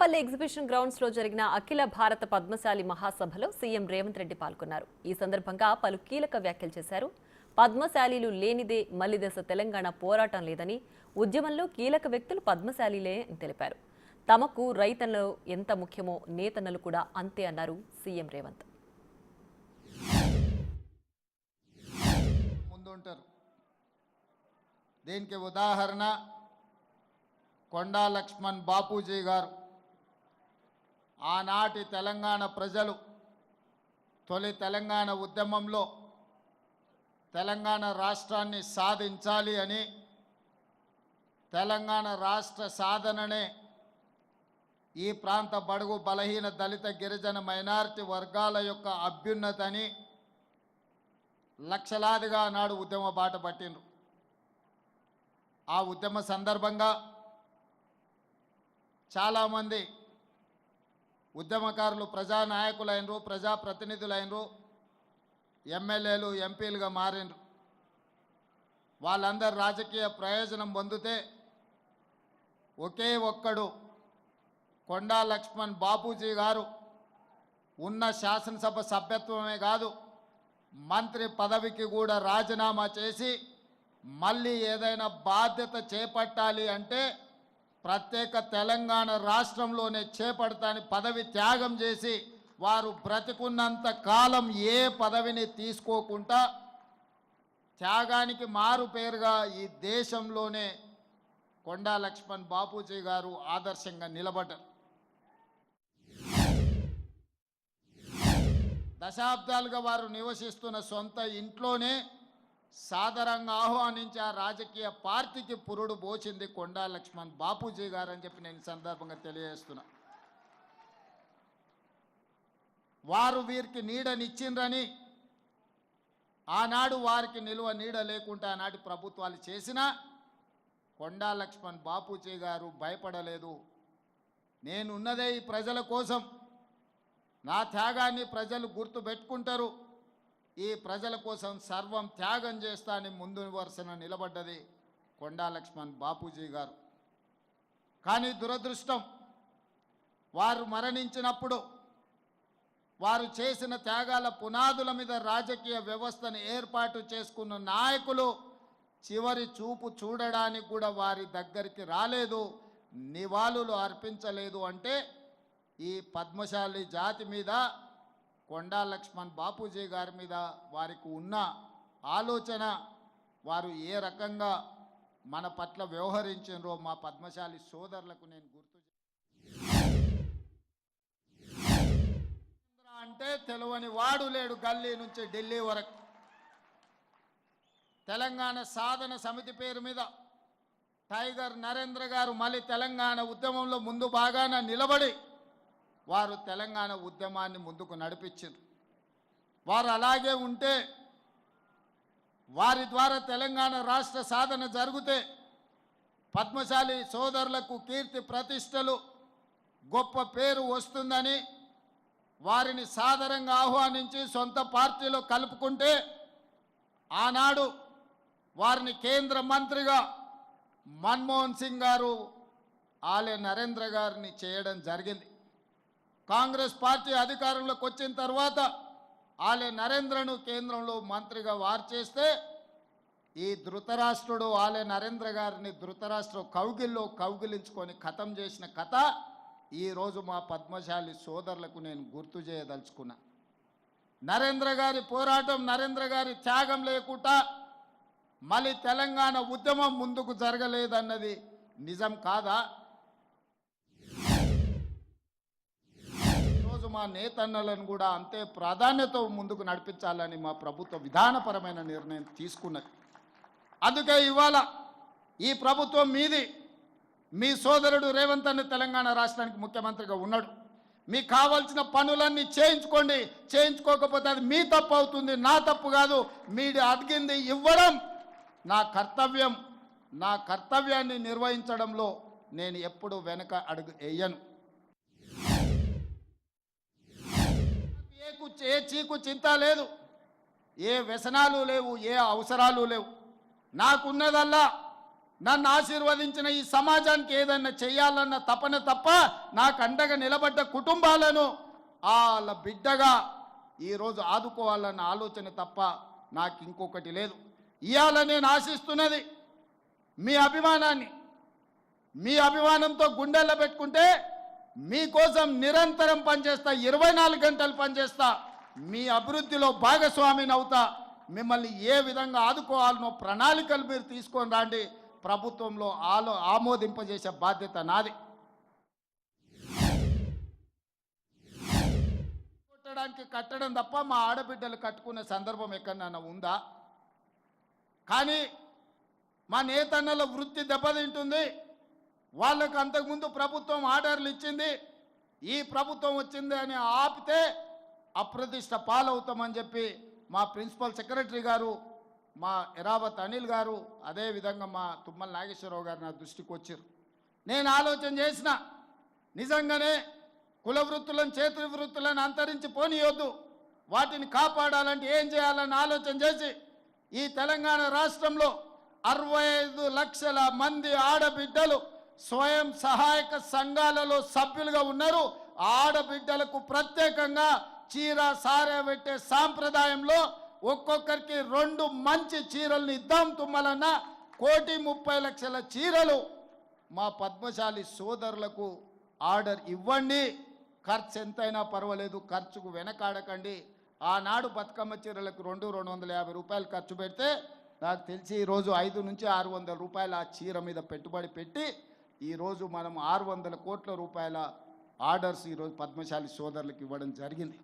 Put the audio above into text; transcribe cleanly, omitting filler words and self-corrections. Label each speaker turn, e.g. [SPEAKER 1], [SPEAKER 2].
[SPEAKER 1] పల్లె exhibition grounds లో జరిగిన అఖిల భారత పద్మశాలి మహాసభలో సీఎం రేవంత్ రెడ్డి పాల్గొన్నారు. ఈ సందర్భంగా పలు కీలక వ్యాఖ్యలు చేశారు. పద్మశాలీలు లేనిదే మల్లిదశ తెలంగాణ పోరాటం లేదని, ఉద్యమంలో కీలక వ్యక్తులు పద్మశాలీలే అని తెలిపారు. తమకు రైతన్నలు ఎంత ముఖ్యమో నేతన్నలు కూడా అంతే అన్నారు సీఎం రేవంత్.
[SPEAKER 2] దీనికి ఉదాహరణ కొండా లక్ష్మణ్ బాపూజీ గారు. ఆనాటి తెలంగాణ ప్రజలు తొలి తెలంగాణ ఉద్యమంలో తెలంగాణ రాష్ట్రాన్ని సాధించాలి అని, తెలంగాణ రాష్ట్ర సాధననే ఈ ప్రాంత బడుగు బలహీన దళిత గిరిజన మైనారిటీ వర్గాల యొక్క అభ్యున్నతని లక్షలాదిగా నాడు ఉద్యమ బాట పట్టిండ్రు. ఆ ఉద్యమ సందర్భంగా చాలామంది ఉద్యమకారులు ప్రజానాయకులైనరు, ప్రజాప్రతినిధులైనరు, ఎమ్మెల్యేలు, ఎంపీలుగా మారినరు. వాళ్ళందరూ రాజకీయ ప్రయోజనం పొందితే ఒకే ఒక్కడు కొండా లక్ష్మణ్ బాపూజీ గారు ఉన్న శాసనసభ సభ్యత్వమే కాదు, మంత్రి పదవికి కూడా రాజీనామా చేసి మళ్ళీ ఏదైనా బాధ్యత చేపట్టాలి అంటే ప్రత్యేక తెలంగాణ రాష్ట్రంలోనే చేపడతాని పదవి త్యాగం చేసి వారు బ్రతికున్నంత కాలం ఏ పదవిని తీసుకోకుండా త్యాగానికి మారు పేరుగా ఈ దేశంలోనే కొండా లక్ష్మణ్ బాపూజీ గారు ఆదర్శంగా నిలబడ్డారు. దశాబ్దాలుగా వారు నివసిస్తున్న సొంత ఇంట్లోనే సాదరంగా ఆహ్వానించి ఆ రాజకీయ పార్టీకి పురుడు పోచింది కొండా లక్ష్మణ్ బాపూజీ గారు అని చెప్పి నేను సందర్భంగా తెలియజేస్తున్నా. వారు వీరికి నీడనిచ్చిండ్రని, ఆనాడు వారికి నిలువ నీడ లేకుండా ఆనాటి ప్రభుత్వాలు చేసినా కొండా లక్ష్మణ్ బాపూజీ గారు భయపడలేదు. నేనున్నదే ఈ ప్రజల కోసం, నా త్యాగాన్ని ప్రజలు గుర్తు పెట్టుకుంటారు, ఈ ప్రజల కోసం సర్వం త్యాగం చేస్తా అని ముందు వరుసన నిలబడ్డది కొండా లక్ష్మణ్ బాపూజీ గారు. కానీ దురదృష్టం, వారు మరణించినప్పుడు వారు చేసిన త్యాగాల పునాదుల మీద రాజకీయ వ్యవస్థను ఏర్పాటు చేసుకున్న నాయకులు చివరి చూపు చూడడానికి కూడా వారి దగ్గరికి రాలేదు, నివాళులు అర్పించలేదు. అంటే ఈ పద్మశాలి జాతి మీద, కొండా లక్ష్మణ్ బాపూజీ గారి మీద వారికి ఉన్న ఆలోచన, వారు ఏ రకంగా మన పట్ల వ్యవహరించారో మా పద్మశాలి సోదరులకు నేను గుర్తు అంటే తెలియని వాడు లేడు. గల్లీ నుంచి ఢిల్లీ వరకు తెలంగాణ సాధన సమితి పేరు మీద టైగర్ నరేంద్ర గారు మళ్ళీ తెలంగాణ ఉద్యమంలో ముందు బాగాన నిలబడి వారు తెలంగాణ ఉద్యమాన్ని ముందుకు నడిపించారు. వారు అలాగే ఉంటే వారి ద్వారా తెలంగాణ రాష్ట్ర సాధన జరిగితే పద్మశాలి సోదరులకు కీర్తి ప్రతిష్టలు, గొప్ప పేరు వస్తుందని వారిని సాదరంగా ఆహ్వానించి సొంత పార్టీలో కలుపుకుంటే ఆనాడు వారిని కేంద్ర మంత్రిగా మన్మోహన్ సింగ్ గారు ఆలే నరేంద్ర గారిని చేయడం జరిగింది. కాంగ్రెస్ పార్టీ అధికారంలోకి వచ్చిన తర్వాత ఆలే నరేంద్రను కేంద్రంలో మంత్రిగా వారు చేస్తే ఈ ధృతరాష్ట్రుడు ఆలే నరేంద్ర గారిని ధృతరాష్ట్ర కౌగిల్లో కౌగిలించుకొని ఖతం చేసిన కథ ఈరోజు మా పద్మశాలి సోదరులకు నేను గుర్తు చేయదలుచుకున్నా. నరేంద్ర గారి పోరాటం, నరేంద్ర గారి త్యాగం లేకుండా మళ్ళీ తెలంగాణ ఉద్యమం ముందుకు జరగలేదన్నది నిజం కాదా? ఈరోజు మా నేతన్నలను కూడా అంతే ప్రాధాన్యత ముందుకు నడిపించాలని మా ప్రభుత్వ విధానపరమైన నిర్ణయం తీసుకున్నది. అందుకే ఇవాళ ఈ ప్రభుత్వం మీది, మీ సోదరుడు రేవంత్ అన్న తెలంగాణ రాష్ట్రానికి ముఖ్యమంత్రిగా ఉన్నాడు. మీకు కావాల్సిన పనులన్నీ చేయించుకోండి, చేయించుకోకపోతే అది మీ తప్పు అవుతుంది, నా తప్పు కాదు. మీరు అడిగింది ఇవ్వడం నా కర్తవ్యం. నా కర్తవ్యాన్ని నిర్వహించడంలో నేను ఎప్పుడు వెనక అడుగు వేయను. ఏ చీకు చింత లేదు, ఏ వ్యసనాలు లేవు, ఏ అవసరాలు లేవు. నాకున్నదల్లా నన్ను ఆశీర్వదించిన ఈ సమాజానికి ఏదైనా చేయాలన్న తపన తప్ప నాకు అండగా నిలబడ్డ కుటుంబాలను వాళ్ళ బిడ్డగా ఈరోజు ఆదుకోవాలన్న ఆలోచన తప్ప నాకు ఇంకొకటి లేదు. ఇవాళ నేను ఆశిస్తున్నది మీ అభిమానాన్ని. మీ అభిమానంతో గుండెల్లో పెట్టుకుంటే మీకోసం నిరంతరం పనిచేస్తా, 24 గంటలు పనిచేస్తా, మీ అభివృద్ధిలో భాగస్వామిని అవుతా. మిమ్మల్ని ఏ విధంగా ఆదుకోవాలనో ప్రణాళికలు మీరు తీసుకొని రండి. ప్రభుత్వంలో ఆమోదింపజేసే బాధ్యత నాది. కొట్టడానికి కట్టడం తప్ప మా ఆడబిడ్డలు కట్టుకునే సందర్భం ఎక్కడన్నా ఉందా? కానీ మా నేతన్నల వృత్తి దెబ్బతింటుంది. వాళ్ళకు అంతకుముందు ప్రభుత్వం ఆర్డర్లు ఇచ్చింది, ఈ ప్రభుత్వం వచ్చింది అని ఆపితే అప్రతిష్ట పాలవుతామని చెప్పి మా ప్రిన్సిపల్ సెక్రటరీ గారు, మా ఎరావత్ అనిల్ గారు, అదేవిధంగా మా తుమ్మల నాగేశ్వరరావు గారు నా దృష్టికి వచ్చారు. నేను ఆలోచన చేసిన, నిజంగానే కుల వృత్తులను, చేతి వృత్తులను అంతరించి పోనీయొద్దు, వాటిని కాపాడాలంటే ఏం చేయాలని ఆలోచన చేసి ఈ తెలంగాణ రాష్ట్రంలో 65 లక్షల మంది ఆడబిడ్డలు స్వయం సహాయక సంఘాలలో సభ్యులుగా ఉన్నారు. ఆడబిడ్డలకు ప్రత్యేకంగా చీర సారె పెట్టే సాంప్రదాయంలో ఒక్కొక్కరికి 2 మంచి చీరలను ఇద్దాం. తుమ్మలన్న 1,30,00,000 చీరలు మా పద్మశాలి సోదరులకు ఆర్డర్ ఇవ్వండి. ఖర్చు ఎంతైనా పర్వాలేదు, ఖర్చుకు వెనకాడకండి. ఆనాడు బతుకమ్మ చీరలకు 250 రూపాయలు ఖర్చు పెడితే నాకు తెలిసి ఈరోజు 500 నుంచి 600 రూపాయలు ఆ చీర మీద పెట్టుబడి పెట్టి ఈరోజు మనం 600 కోట్ల రూపాయల ఆర్డర్స్ ఈరోజు పద్మశాలి సోదరులకు ఇవ్వడం జరిగింది.